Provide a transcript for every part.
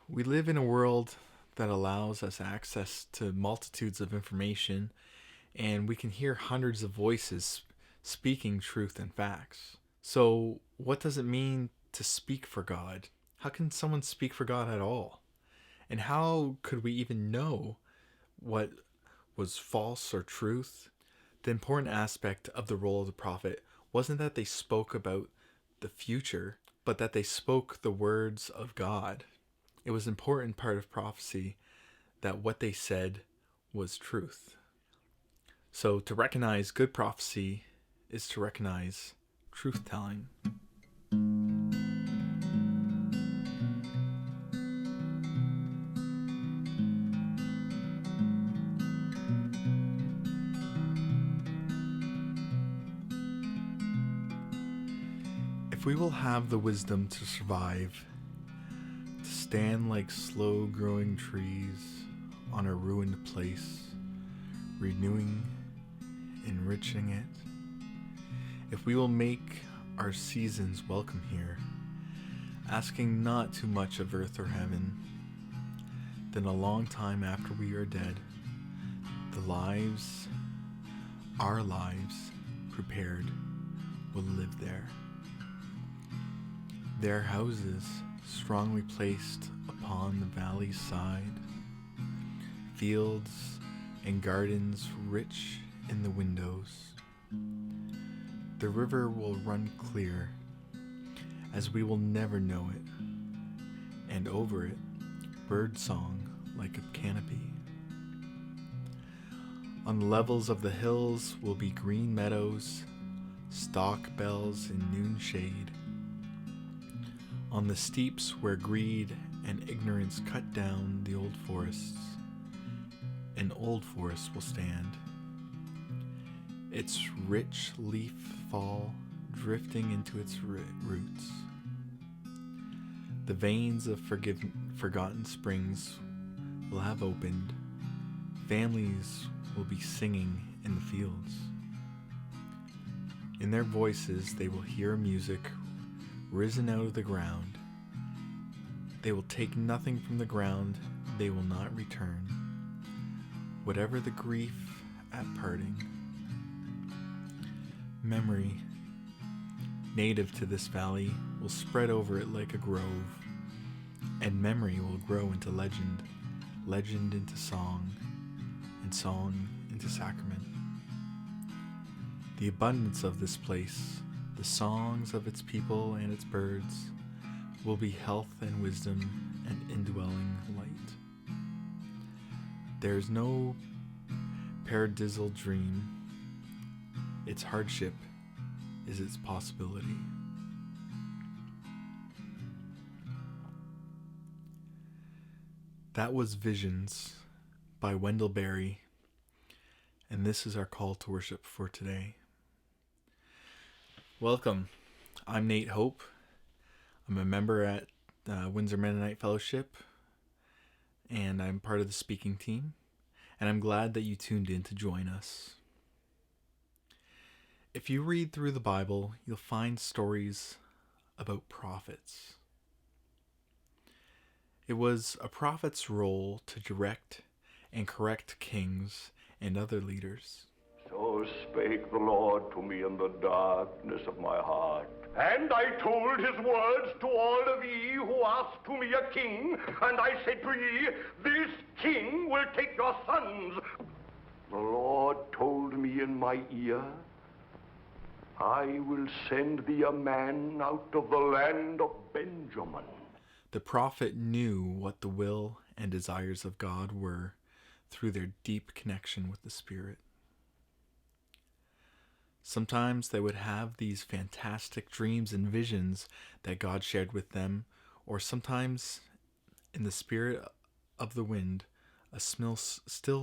We live in a world that allows us access to multitudes of information, and we can hear hundreds of voices speaking truth and facts. So, what does it mean to speak for God? How can someone speak for God at all? And how could we even know what was false or truth? The important aspect of the role of the prophet wasn't that they spoke about the future, but that they spoke the words of God. It was an important part of prophecy that what they said was truth. So to recognize good prophecy is to recognize truth telling. If we will have the wisdom to survive, to stand like slow growing trees on a ruined place, renewing, enriching it, if we will make our seasons welcome here, asking not too much of earth or heaven, then a long time after we are dead, our lives prepared, will live there. Their houses strongly placed upon the valley's side, fields and gardens rich in the windows. The river will run clear, as we will never know it, and over it, bird song like a canopy. On the levels of the hills will be green meadows, stalk bells in noon shade. On the steeps where greed and ignorance cut down the old forests, an old forest will stand, its rich leaf fall drifting into its roots. The veins of forgotten springs will have opened, families will be singing in the fields. In their voices they will hear music risen out of the ground. They will take nothing from the ground, they will not return. Whatever the grief at parting, memory, native to this valley, will spread over it like a grove, and memory will grow into legend, legend into song, and song into sacrament. The abundance of this place, the songs of its people and its birds, will be health and wisdom and indwelling light. There is no paradisal dream. Its hardship is its possibility. That was Visions by Wendell Berry, and this is our call to worship for today. Welcome. I'm Nate Hope. I'm a member at Windsor Mennonite Fellowship, and I'm part of the speaking team, and I'm glad that you tuned in to join us. If you read through the Bible, you'll find stories about prophets. It was a prophet's role to direct and correct kings and other leaders. So spake the Lord to me in the darkness of my heart. And I told his words to all of ye who asked to me a king. And I said to ye, this king will take your sons. The Lord told me in my ear, I will send thee a man out of the land of Benjamin. The prophet knew what the will and desires of God were through their deep connection with the Spirit. Sometimes they would have these fantastic dreams and visions that God shared with them, or sometimes in the spirit of the wind, a still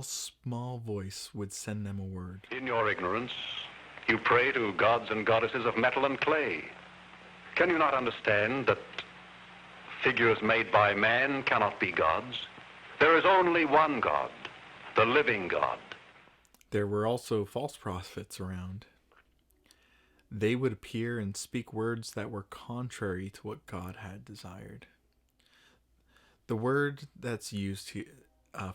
small voice would send them a word. In your ignorance, you pray to gods and goddesses of metal and clay. Can you not understand that figures made by man cannot be gods? There is only one God, the living God. There were also false prophets around. They would appear and speak words that were contrary to what God had desired. The word that's used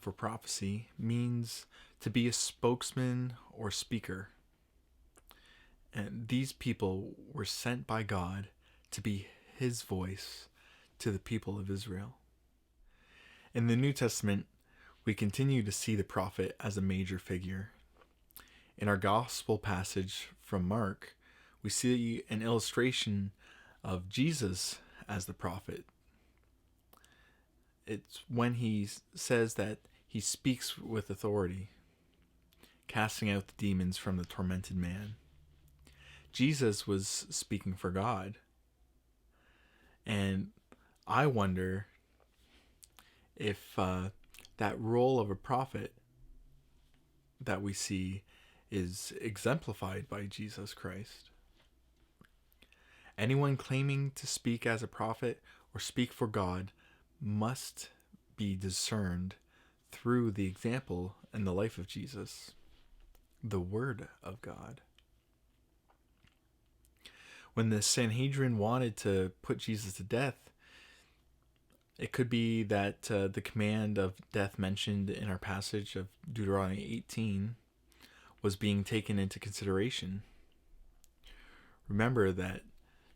for prophecy means to be a spokesman or speaker. And these people were sent by God to be his voice to the people of Israel. In the New Testament, we continue to see the prophet as a major figure. In our gospel passage from Mark, we see an illustration of Jesus as the prophet. It's when he says that he speaks with authority, casting out the demons from the tormented man. Jesus was speaking for God. And I wonder if that role of a prophet that we see is exemplified by Jesus Christ. Anyone claiming to speak as a prophet or speak for God must be discerned through the example and the life of Jesus, the Word of God. When the Sanhedrin wanted to put Jesus to death, it could be that the command of death mentioned in our passage of Deuteronomy 18 was being taken into consideration. Remember that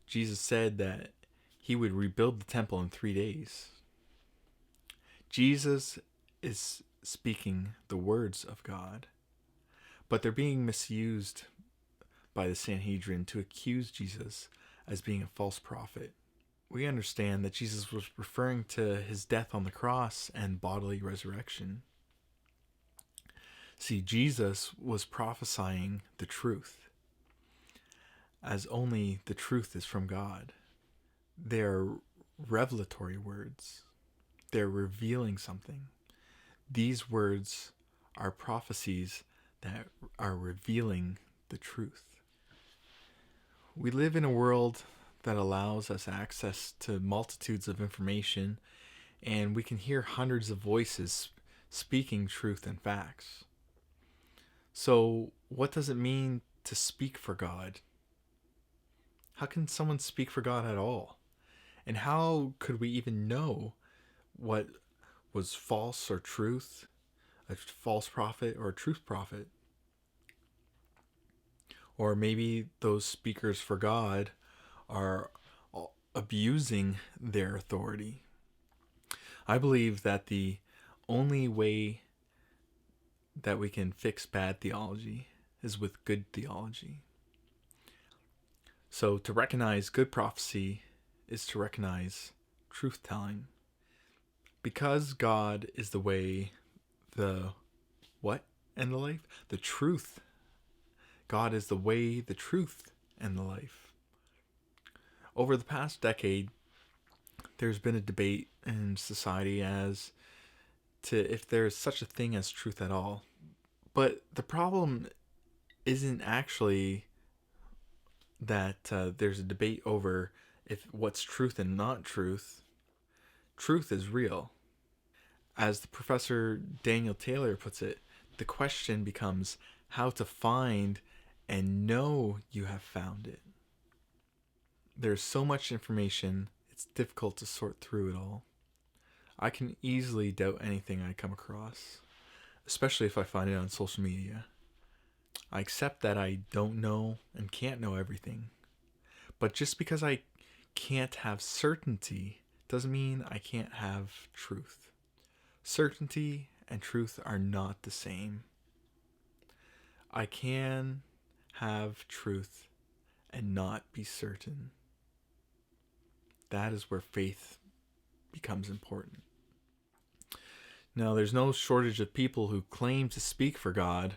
Jesus said that he would rebuild the temple in 3 days. Jesus is speaking the words of God, but they're being misused by the Sanhedrin to accuse Jesus as being a false prophet. We understand that Jesus was referring to his death on the cross and bodily resurrection. See, Jesus was prophesying the truth, as only the truth is from God. They're revelatory words. They're revealing something. These words are prophecies that are revealing the truth. We live in a world that allows us access to multitudes of information, and we can hear hundreds of voices speaking truth and facts. So, what does it mean to speak for God? How can someone speak for God at all? And how could we even know what was false or truth, a false prophet or a truth prophet? Or maybe those speakers for God are abusing their authority. I believe that the only way that we can fix bad theology is with good theology. So to recognize good prophecy is to recognize truth-telling. Because God is the way, the what, and the life? The truth. God is the way, the truth, and the life. Over the past decade, there's been a debate in society as to if there's such a thing as truth at all. But the problem isn't actually that there's a debate over if what's truth and not truth. Truth is real. As the Professor Daniel Taylor puts it, the question becomes how to find and know you have found it. There's so much information, it's difficult to sort through it all. I can easily doubt anything I come across, especially if I find it on social media. I accept that I don't know and can't know everything. But just because I can't have certainty doesn't mean I can't have truth. Certainty and truth are not the same. I can have truth and not be certain. That is where faith becomes important. Now, there's no shortage of people who claim to speak for God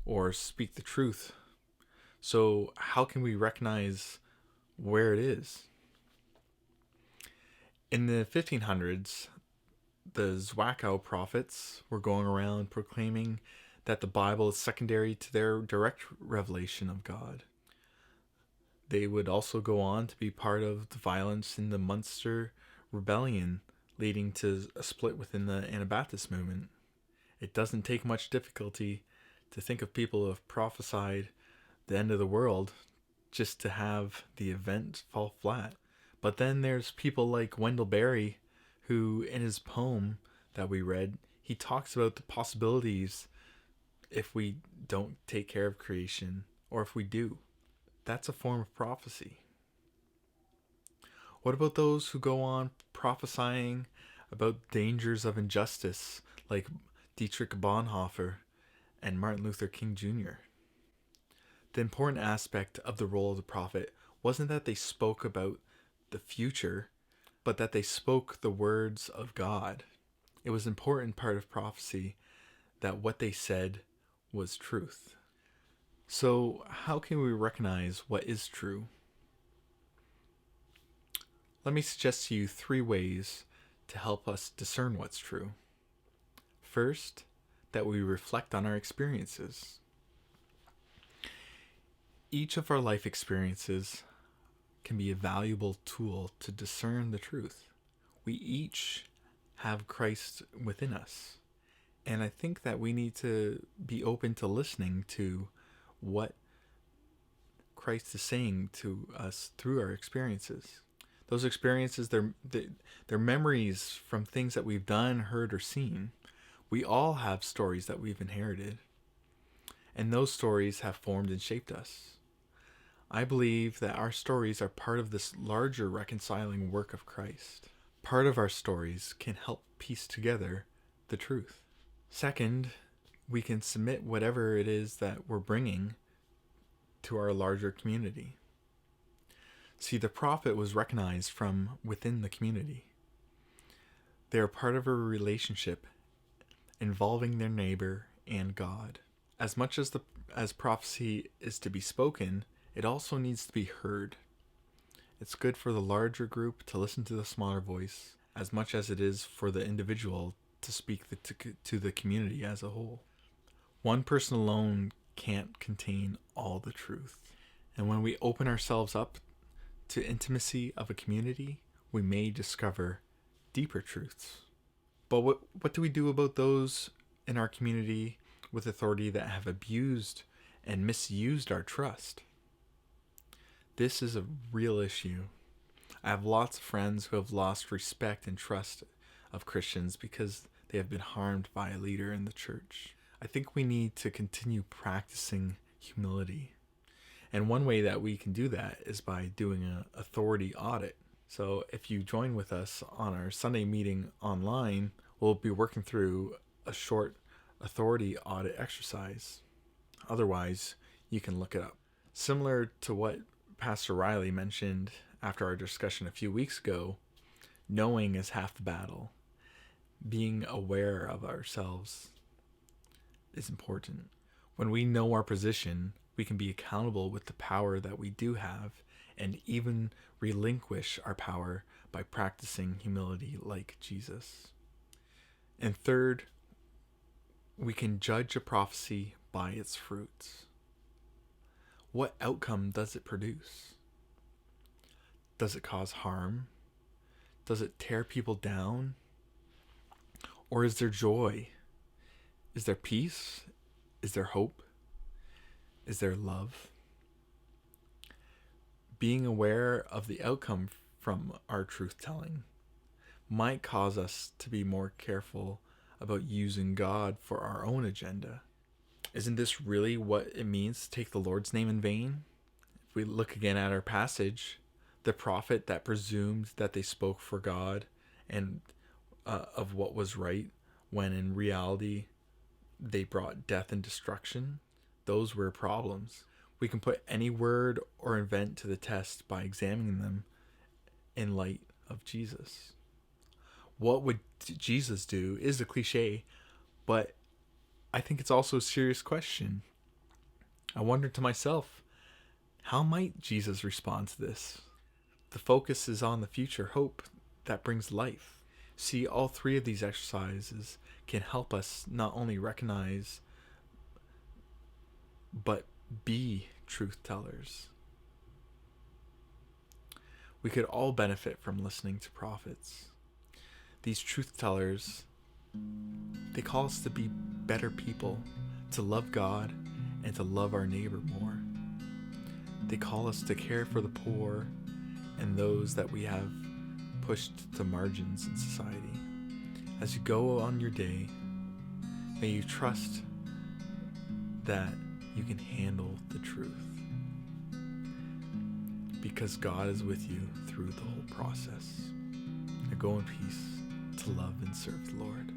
or speak the truth. So how can we recognize where it is? In the 1500s, the Zwackau prophets were going around proclaiming that the Bible is secondary to their direct revelation of God. They would also go on to be part of the violence in the Munster Rebellion, leading to a split within the Anabaptist movement. It doesn't take much difficulty to think of people who have prophesied the end of the world just to have the event fall flat. But then there's people like Wendell Berry who in his poem that we read, he talks about the possibilities if we don't take care of creation, or if we do. That's a form of prophecy. What about those who go on prophesying about dangers of injustice, like Dietrich Bonhoeffer and Martin Luther King Jr.? The important aspect of the role of the prophet wasn't that they spoke about the future, but that they spoke the words of God. It was an important part of prophecy that what they said was truth. So, how can we recognize what is true? Let me suggest to you 3 ways to help us discern what's true. First, that we reflect on our experiences. Each of our life experiences can be a valuable tool to discern the truth. We each have Christ within us. And I think that we need to be open to listening to what Christ is saying to us through our experiences. Those experiences, they're memories from things that we've done, heard, or seen. We all have stories that we've inherited, and those stories have formed and shaped us. I believe that our stories are part of this larger reconciling work of Christ. Part of our stories can help piece together the truth. Second, we can submit whatever it is that we're bringing to our larger community. See, the prophet was recognized from within the community. They are part of a relationship involving their neighbor and God. As much as prophecy is to be spoken, it also needs to be heard. It's good for the larger group to listen to the smaller voice, as much as it is for the individual to speak to the community as a whole. One person alone can't contain all the truth. And when we open ourselves up to intimacy of a community, we may discover deeper truths. But what do we do about those in our community with authority that have abused and misused our trust? This is a real issue. I have lots of friends who have lost respect and trust of Christians because they have been harmed by a leader in the church. I think we need to continue practicing humility. And one way that we can do that is by doing an authority audit. So if you join with us on our Sunday meeting online, we'll be working through a short authority audit exercise. Otherwise, you can look it up. Similar to what Pastor Riley mentioned after our discussion a few weeks ago, knowing is half the battle. Being aware of ourselves is important. When we know our position, we can be accountable with the power that we do have, and even relinquish our power by practicing humility like Jesus. And third, we can judge a prophecy by its fruits. What outcome does it produce? Does it cause harm? Does it tear people down? Or is there joy? Is there peace? Is there hope? Is there love? Being aware of the outcome from our truth-telling might cause us to be more careful about using God for our own agenda. Isn't this really what it means to take the Lord's name in vain? If we look again at our passage, the prophet that presumed that they spoke for God and of what was right, when in reality they brought death and destruction, those were problems. We can put any word or event to the test by examining them in light of Jesus. What would Jesus do is a cliche, but I think it's also a serious question. I wondered to myself, how might Jesus respond to this? The focus is on the future hope that brings life. See, all 3 of these exercises can help us not only recognize, but be truth tellers. We could all benefit from listening to prophets. These truth tellers, they call us to be better people, to love God and to love our neighbor more. They call us to care for the poor and those that we have pushed to margins in society. As you go on your day, may you trust that you can handle the truth, because God is with you through the whole process. Now go in peace to love and serve the Lord.